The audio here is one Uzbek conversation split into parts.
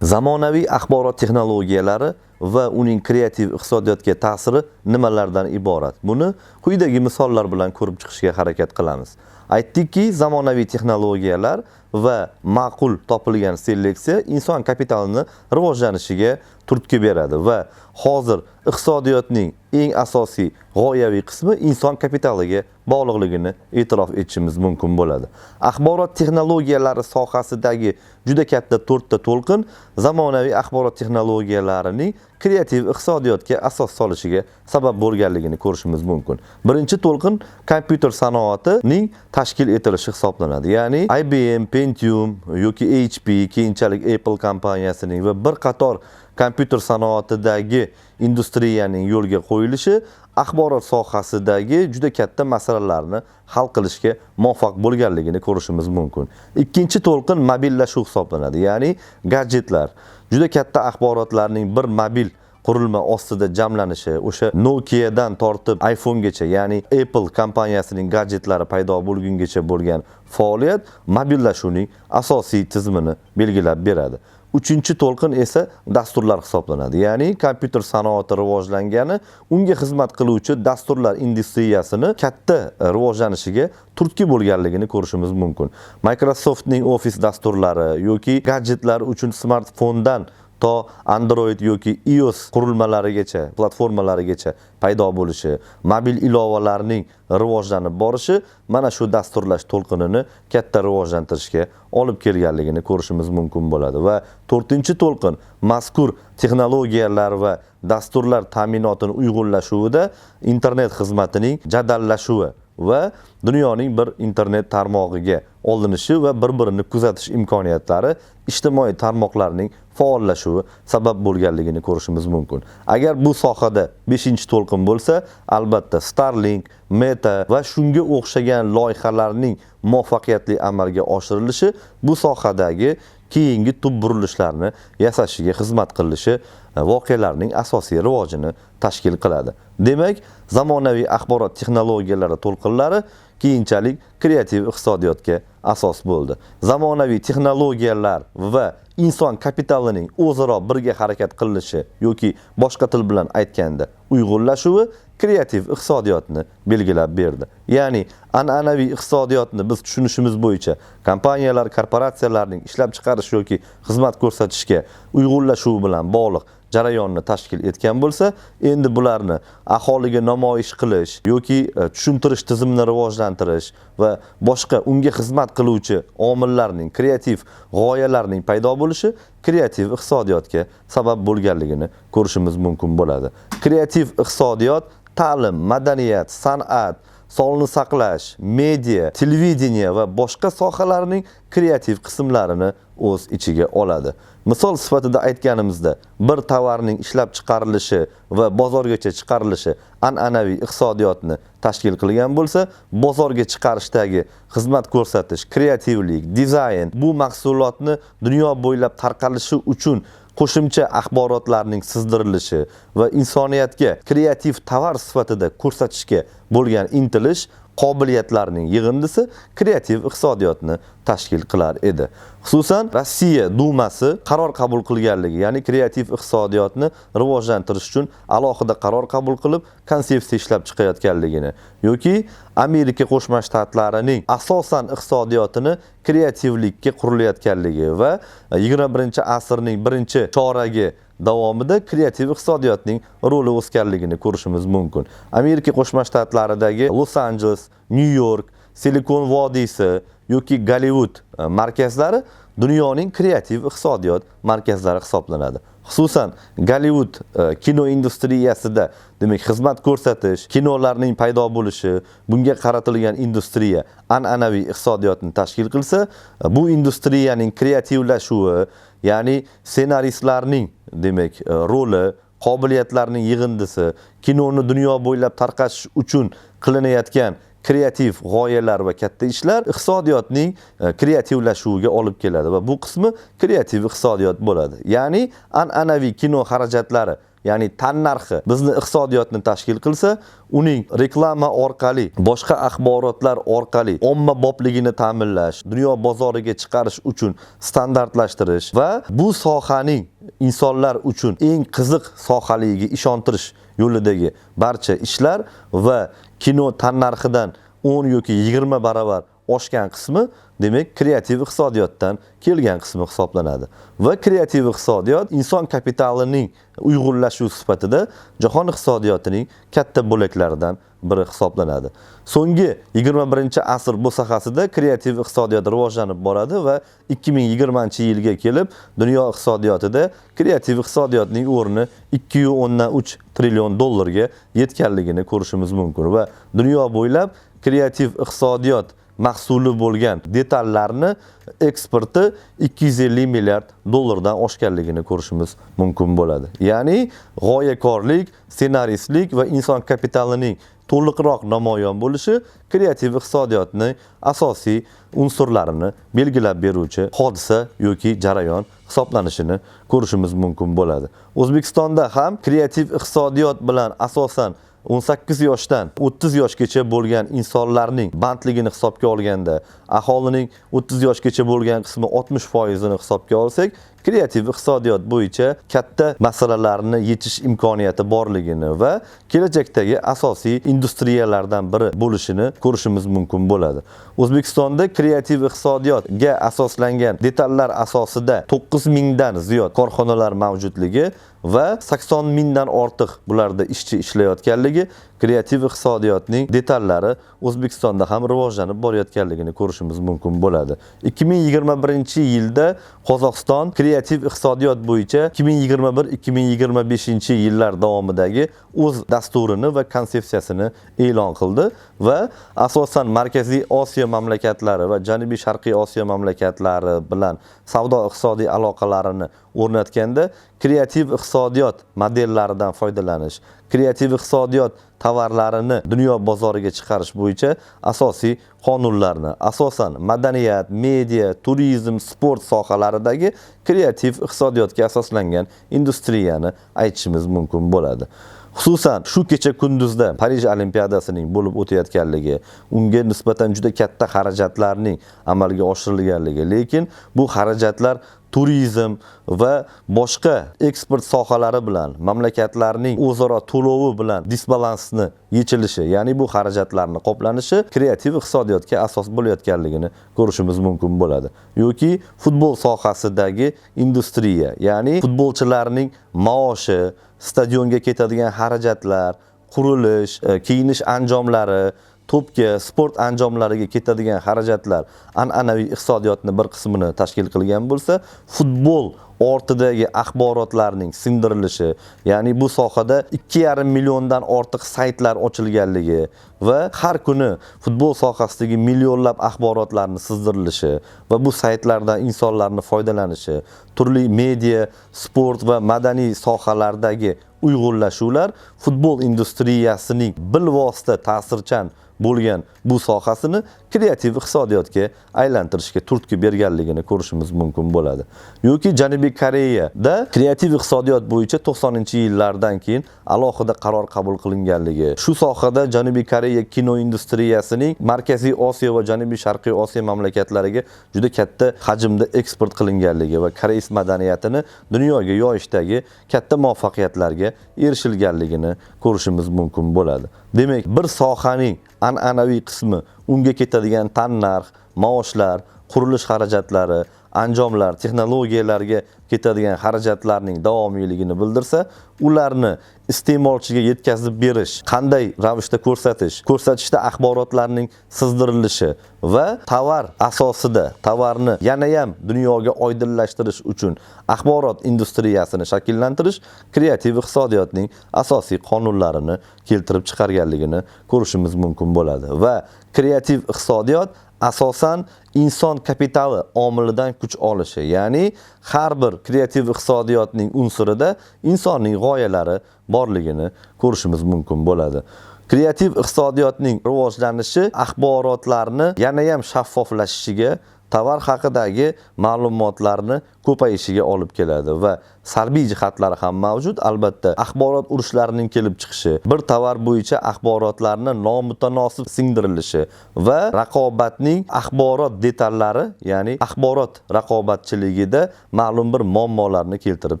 Zamonaviy axborot texnologiyalari va uning kreativ iqtisodiyotga ta'siri nimalardan iborat? Buni quyidagi misollar bilan ko'rib chiqishga harakat qilamiz. Aytdikki, zamonaviy texnologiyalar va ma'qul topilgan seleksiya inson kapitalini rivojlanishiga turtki beradi va hozir iqtisodiyotning eng asosiy g'oyaviy qismi inson kapitaliga bog'liqligini e'tirof etishimiz mumkin bo'ladi. Axborot texnologiyalari sohasidagi juda katta 4 ta to'lqin zamonaviy axborot texnologiyalarining kreativ iqtisodiyotga asos solishiga sabab bo'lganligini ko'rishimiz mumkin. Birinchi to'lqin kompyuter sanoatining tashkil etilishi hisoblanadi. Ya'ni IBM, Pentium yoki HP, keyinchalik Apple kompaniyasining va bir qator kompyuter sanoatidagi industriyaning yo'lga qo'yilishi axborot sohasidagi juda katta masalalarni hal qilishga muvaffaq bo'lganligini ko'rishimiz mumkin. Ikkinchi to'lqin mobillashuv hisoblanadi, ya'ni gadjetlar. Juda katta axborotlarning bir mobil qurilma ostida jamlanishi, o'sha Nokia'dan tortib iPhonegacha, ya'ni Apple kompaniyasining gadjetlari paydo bo'lgungacha bo'lgan faoliyat mobillashuvning asosiy tizimini belgilab beradi. Uchinchi to'lqin esa dasturlar hisoblanadi. Ya'ni kompyuter sanoati rivojlangani unga xizmat qiluvchi dasturlar industriyasini katta rivojlanishiga turtki bo'lganligini ko'rishimiz mumkin. Microsoftning Office dasturlari yoki gadjetlar uchun smartfondan to Android yoki iOS qurilmalarigacha, platformalarigacha paydo bo'lishi, mobil ilovalarning rivojlanib borishi mana shu dasturlash to'lqinini katta rivojlantirishga olib kelganligini ko'rishimiz mumkin bo'ladi va 4-to'lqin mazkur texnologiyalar va dasturlar ta'minotini uyg'unlashuvida internet xizmatining jadallashuvi va dunyoning bir internet tarmog'iga olinishi va bir-birini kuzatish imkoniyatlari ijtimoiy tarmoqlarning faollashuvi sabab bo'lganligini ko'rishimiz mumkin. Agar bu sohada 5-to'lqin bo'lsa, albatta Starlink, Meta va shunga o'xshagan loyihalarning muvaffaqiyatli amalga oshirilishi bu sohadagi keyingi tub burilishlarni yasashiga xizmat qilishi voqealarning asosiy rivojini tashkil qiladi. Demak, zamonaviy axborot texnologiyalari to'lqinlari keyinchalik kreativ iqtisodiyotga asos bo'ldi. Zamonaviy texnologiyalar va inson kapitalining o'zaro birga harakat qilishi yoki boshqa til bilan aytganda uyg'unlashuvi kreativ iqtisodiyotni belgilab berdi. Ya'ni an'anaviy iqtisodiyotni biz tushunishimiz bo'yicha kompaniyalar, korporatsiyalarning ishlab chiqarish yoki xizmat ko'rsatishga uyg'unlashuvi bilan bog'liq jarayonni tashkil etgan bo'lsa, endi bularni aholiga namoyish qilish yoki tushuntirish tizimini rivojlantirish va boshqa unga xizmat qiluvchi omillarning, kreativ g'oyalarning paydo bo'lishi kreativ iqtisodiyotga sabab bo'lganligini ko'rishimiz mumkin bo'ladi. Kreativ iqtisodiyot ta'lim, madaniyat, san'at, sog'liqni saqlash, media, televideniya va boshqa sohalarning kreativ qismlarini o'z ichiga oladi. Misol sifatida aytganimizda, bir tovarning ishlab chiqarilishi va bozorgacha chiqarilishi an'anaviy iqtisodiyotni tashkil qilgan bo'lsa, bozorga chiqarishdagi xizmat ko'rsatish, kreativlik, dizayn bu mahsulotni dunyo bo'ylab tarqalishi uchun qo'shimcha axborotlarning sizdirilishi va insoniyatga kreativ tovar sifatida ko'rsatishga bo'lgan intilish qobiliyatlarning yig'indisi kreativ iqtisodiyotni tashkil qilar edi. Xususan, Rossiya Dumasi qaror qabul qilganligi, ya'ni kreativ iqtisodiyotni rivojlantirish uchun alohida qaror qabul qilib, konsepsiya ishlab chiqayotganligini yoki Amerika Qo'shma Shtatlarining asosan iqtisodiyotini kreativlikka qurilayotganligi va 21-asrning birinchi choragi davomida kreativ iqtisodiyotning roli o'sganligini ko'rishimiz mumkin. Amerika Qo'shma Shtatlaridagi Los Angeles, New York, Silikon vodiysi yoki Gollivud markazlari dunyoning kreativ iqtisodiyot markazlari hisoblanadi. Xususan, Gollivud kino industriyasida, demak, xizmat ko'rsatish, kinolarning paydo bo'lishi, bunga qaratilgan industriya an'anaviy iqtisodiyotni tashkil qilsa, bu industriyaning kreativlashuvi, ya'ni ssenaristlarning, demak, roli, qobiliyatlarning yig'indisi, kinoni dunyo bo'ylab tarqatish uchun qilinayotgan kreativ g'oyalar va katta ishlar iqtisodiyotning kreativlashuviga olib keladi va bu qismi kreativ iqtisodiyot bo'ladi. Ya'ni an'anaviy kino xarajatlari ya'ni tannarxi bizni iqtisodiyotni tashkil qilsa, uning reklama orqali, boshqa axborotlar orqali ommabopligini ta'minlash, dunyo bozoriga chiqarish uchun standartlashtirish va bu sohaning insonlar uchun eng qiziq sohaligiga ishontirish yo'lidagi barcha ishlar va kino tannarxidan 10 yoki 20 barobar oshgan qismi demak kreativ iqtisodiyotdan kelgan qismi hisoblanadi. Va kreativ iqtisodiyot inson kapitalining uyg'unlashuvi sifatida jahon iqtisodiyotining katta bo'laklaridan biri hisoblanadi. So'nggi 21-asr bo'saqasida kreativ iqtisodiyot rivojlanib boradi va 2020-yilga kelib dunyo iqtisodiyotida kreativ iqtisodiyotning o'rni 2.3 trillion dollarga yetganligini ko'rishimiz mumkin va dunyo bo'ylab kreativ iqtisodiyot mahsuli bo'lgan detallarni eksporti 250 milliard dollardan oshganligini ko'rishimiz mumkin bo'ladi. Ya'ni g'oyakorlik, ssenaristlik va inson kapitalining to'liqroq namoyon bo'lishi kreativ iqtisodiyotning asosiy unsurlarini belgilab beruvchi hodisa yoki jarayon hisoblanishini ko'rishimiz mumkin bo'ladi. O'zbekistonda ham kreativ iqtisodiyot bilan asosan 18 yoshdan 30 yoshgacha bo'lgan insonlarning bandligini hisobga olganda, aholining 30 yoshgacha bo'lgan qismi 60% ni hisobga olsak, kreativ iqtisodiyot bo'yicha katta masalalarni yechish imkoniyati borligini va kelajakdagi asosiy industriyalardan biri bo'lishini ko'rishimiz mumkin bo'ladi. O'zbekistonda kreativ iqtisodiyotga asoslangan detallar asosida 9000 dan ziyod korxonalar mavjudligi va 80 mingdan ortiq bularda ishchi ishlayotganligi kreativ iqtisodiyotning detallari O'zbekistonda ham rivojlanib borayotganligini ko'rishimiz mumkin bo'ladi. 2021-yilda Qozog'iston kreativ iqtisodiyot bo'yicha 2021-2025-yillar davomidagi o'z dasturini va konsepsiyasini e'lon qildi va asosan Markaziy Osiyo mamlakatlari va Janubiy Sharqiy Osiyo mamlakatlari bilan savdo iqtisodiy aloqalarini o'rnatganda kreativ iqtisodiyot modellaridan foydalanish, kreativ iqtisodiyot tovarlarini dunyo bozoriga chiqarish bo'yicha asosiy qonunlarni, asosan madaniyat, media, turizm, sport sohalaridagi kreativ iqtisodiyotga asoslangan industriyani aytishimiz mumkin bo'ladi. Xususan shu kecha kunduzda Parij Olimpiadasining bo'lib o'tayotganligi, unga nisbatan juda katta xarajatlarning amalga oshirilganligi, lekin bu xarajatlar turizm va boshqa eksport sohalari bilan mamlakatlarning o'zaro to'lovi bilan disbalansni yechilishi, ya'ni bu xarajatlarni qoplanishi kreativ iqtisodiyotga asos bo'layotganligini ko'rishimiz mumkin bo'ladi. Yoki futbol sohasidagi industriya, ya'ni futbolchilarning maoshi, stadionga ketadigan xarajatlar, qurilish, kiyinish anjomlari, to'pga, sport anjomlariga ketadigan xarajatlar an'anaviy iqtisodiyotning bir qismini tashkil qilgan bo'lsa, futbol ortidagi axborotlarning singdirilishi, ya'ni bu sohada 2,5 milliondan ortiq saytlar ochilganligi va har kuni futbol sohasidagi millionlab axborotlarni sizdirilishi va bu saytlardan insonlarning foydalanishi, turli media, sport va madaniy sohalardagi uyg'unlashuvlar futbol industriyasining bilvosita ta'sirchan bo'lgan bu sohasini kreativ iqtisodiyotga aylantirishga turtki berganligini ko'rishimiz mumkin bo'ladi. Yoki Janubiy Koreyada kreativ iqtisodiyot bo'yicha 90-yillardan keyin alohida qaror qabul qilinganligi, shu sohada Janubiy Koreya kino industriyasining Markaziy Osiyo va Janubiy Sharqiy Osiyo mamlakatlariga juda katta hajmda eksport qilinganligi va koreys madaniyatini dunyoga yoyishdagi katta muvaffaqiyatlarga erishilganligini ko'rishimiz mumkin bo'ladi. Demak, bir sohaning an'anaviy qismi unga ketadigan tannarx, maoshlar, qurilish xarajatlari, anjomlar, texnologiyalarga ketadigan xarajatlarning davomiyligini bildirsa, ularni iste'molchiga yetkazib berish, qanday ravishda ko'rsatishda axborotlarning sizdirilishi va tovar asosida tovarni yana ham dunyoga oydinlashtirish uchun axborot industriyasini shakllantirish kreativ iqtisodiyotning asosiy qonunlarini keltirib chiqarganligini ko'rishimiz mumkin bo'ladi va kreativ iqtisodiyot asosan inson kapitali omilidan kuch olishi, ya'ni har bir kreativ iqtisodiyotning unsurida insonning g'oyalari borligini ko'rishimiz mumkin bo'ladi. Kreativ iqtisodiyotning rivojlanishi axborotlarni yana ham shaffoflashishiga tovar haqidagi ma'lumotlarni ko'payishiga olib keladi va salbiy jihatlari ham mavjud. Albatta, axborot urushlarining kelib chiqishi, bir tovar bo'yicha axborotlarni nomutanosib singdirilishi va raqobatning axborot detallari, ya'ni axborot raqobatchiligida ma'lum bir muammolarni keltirib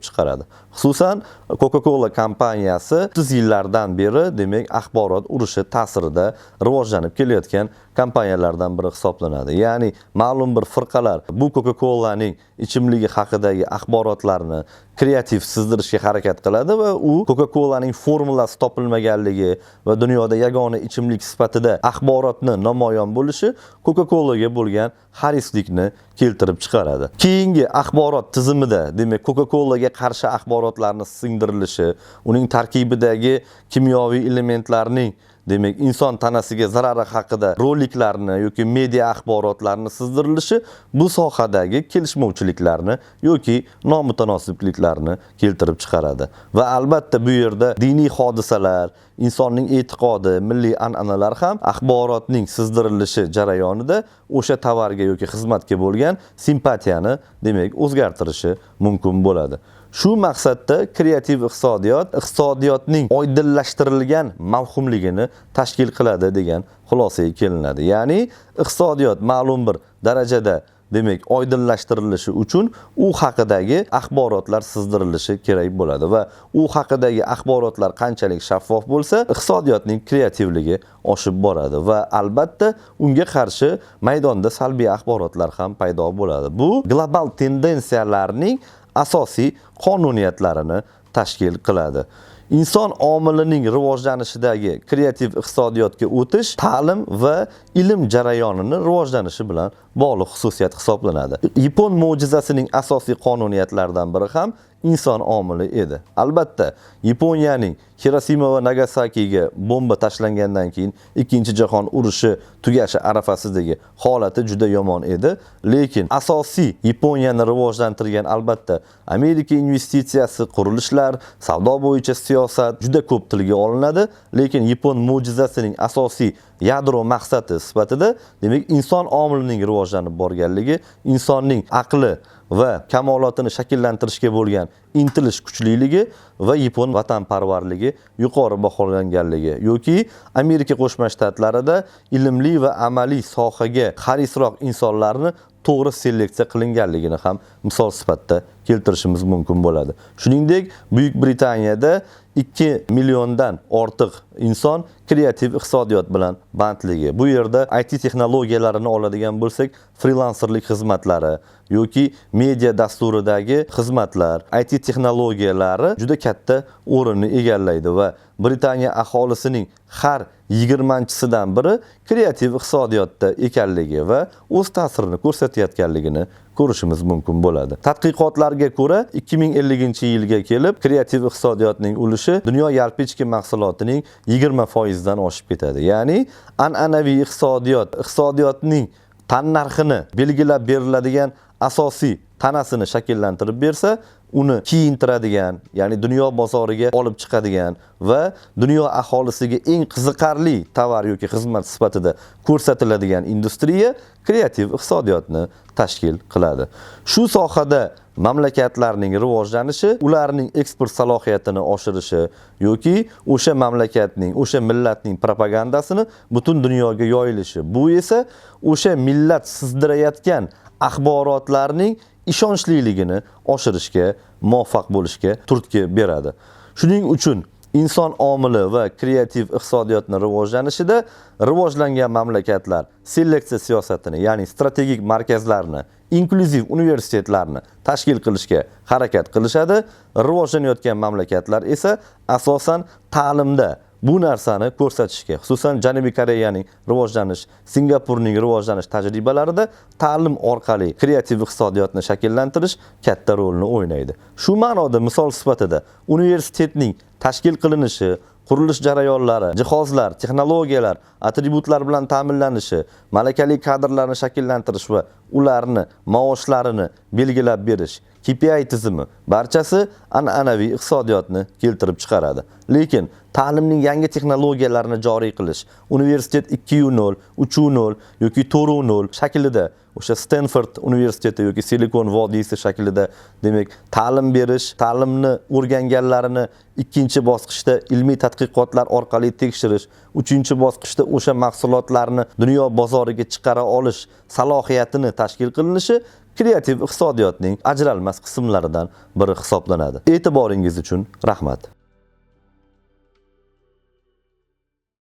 chiqaradi. Xususan, Coca-Cola kompaniyasi 30 yillardan beri, demak, axborot urushi ta'sirida rivojlanib kelayotgan kompaniyalardan biri hisoblanadi. Ya'ni ma'lum bir firqalar bu Coca-Cola'ning ichimligi haqidagi axborotlarni kreativ sizdirishga harakat qiladi va u Coca-Cola'ning formulasi topilmaganligi va dunyoda yagona ichimlik sifatida axborotni namoyon bo'lishi Coca-Colaga bo'lgan xarislikni keltirib chiqaradi. Keyingi axborot tizimida, demak, Coca-Colaga qarshi axborotlarni singdirilishi, uning tarkibidagi kimyoviy elementlarning, demak, inson tanasiga zarari haqida roliklarni yoki media axborotlarni sizdirilishi bu sohadagi kelishmovchiliklarni yoki nomutanosibliklarni keltirib chiqaradi. Va albatta bu yerda diniy hodisalar, insonning e'tiqodi, milliy an'analar ham axborotning sizdirilishi jarayonida o'sha tovarga yoki xizmatga bo'lgan simpatiyani, demak, o'zgartirishi mumkin bo'ladi. Shu maqsadda kreativ iqtisodiyot iqtisodiyotning oydinlashtirilgan mavhumligini tashkil qiladi degan xulosaga kelinadi. Ya'ni iqtisodiyot ma'lum bir darajada, demak, oydinlashtirilishi uchun u haqidagi axborotlar sizdirilishi kerak bo'ladi va u haqidagi axborotlar qanchalik shaffof bo'lsa, iqtisodiyotning kreativligi oshib boradi va albatta unga qarshi maydonda salbiy axborotlar ham paydo bo'ladi. Bu global tendensiyalarning asosiy qonuniyatlarini tashkil qiladi. Inson omilining rivojlanishidagi kreativ iqtisodiyotga o'tish ta'lim va ilm jarayonini rivojlanishi bilan bog'liq xususiyat hisoblanadi. Yapon mo'jizasining asosiy qonuniyatlaridan biri ham inson omili edi. Albatta, Yaponiyaning Hiroshima va Nagasakiga bomba tashlangandan keyin Ikkinchi jahon urushi tugashi arafasidagi holati juda yomon edi, lekin asosiy Yaponiyani rivojlantirgan albatta Amerika investitsiyasi, qurilishlar, savdo bo'yicha siyosat juda ko'p tilga olinadi, lekin Yapon mo'jizasining asosiy yadro maqsadi sifatida, demak, inson omilining rivojlanib borganligi, insonning aqli va kamolotini shakllantirishga bo'lgan intilish kuchliligi va Yapon vatanparvarligi yuqori baholanganligi yoki Amerika Qo'shma Shtatlarida ilmli va amaliy sohaga harisroq insonlarni to'g'ri seleksiya qilinganligini ham misol sifatida keltirishimiz mumkin bo'ladi. Shuningdek, Buyuk Britaniyada 2 milliondan ortiq inson kreativ iqtisodiyot bilan bandligi. Bu yerda IT texnologiyalarini oladigan bo'lsak, frilanserlik xizmatlari yoki media dasturidagi xizmatlar, IT texnologiyalari juda katta o'rinni egallaydi va Britaniya aholisining har 20-chisidan biri kreativ iqtisodiyotda ekanligi va o'z ta'sirini ko'rsatayotganligini ko'rishimiz mumkin bo'ladi. Tadqiqotlarga ko'ra, 2050-yilga kelib kreativ iqtisodiyotning ulushi dunyo yalpi ichki mahsulotining 20% dan oshib ketadi. Ya'ni an'anaviy iqtisodiyotning tannarxini belgilab beriladigan asosiy tanasini shakllantirib bersa, uni kiyintiradigan, ya'ni dunyo bozoriga olib chiqadigan va dunyo aholisiga eng qiziqarli tovar yoki xizmat sifatida ko'rsatiladigan industriya kreativ iqtisodiyotni tashkil qiladi. Shu sohada mamlakatlarning rivojlanishi, ularning eksport salohiyatini oshirishi yoki o'sha mamlakatning, o'sha millatning propagandasini butun dunyoga yoyilishi, bu esa o'sha millat sizdirayotgan axborotlarning ishonchliligini oshirishga, muvaffaq bo'lishga turtki beradi. Shuning uchun inson omili va kreativ iqtisodiyotni rivojlanishida rivojlangan mamlakatlar seleksiya siyosatini, ya'ni strategik markazlarni, inklyuziv universitetlarni tashkil qilishga harakat qilishadi. Rivojlanayotgan mamlakatlar esa asosan ta'limda bu narsani ko'rsatishga, xususan Janubiy Koreyaning rivojlanish, Singapurning rivojlanish tajribalarida ta'lim orqali kreativ iqtisodiyotni shakllantirish katta rolni o'ynaydi. Shu ma'noda misol sifatida universitetning tashkil qilinishi, qurilish jarayonlari, jihozlar, texnologiyalar, atributlar bilan ta'minlanishi, malakali kadrlarni shakllantirish va ularni maoshlarini belgilab berish, KPI tizimi, barchasi an'anaviy iqtisodiyotni keltirib chiqaradi. Lekin ta'limning yangi texnologiyalarini joriy qilish, universitet 2.0, 3.0 yoki 4.0 shaklida, o'sha Stanford universiteti yoki Silikon vodiysi shaklida, demak, ta'lim berish, ta'limni o'rganganlarini ikkinchi bosqichda ilmiy tadqiqotlar orqali tekshirish, uchinchi bosqichda o'sha mahsulotlarni dunyo bozoriga chiqara olish salohiyatini tashkil qilinishi kreativ iqtisodiyotning ajralmas qismlaridan biri hisoblanadi. E'tiboringiz uchun rahmat.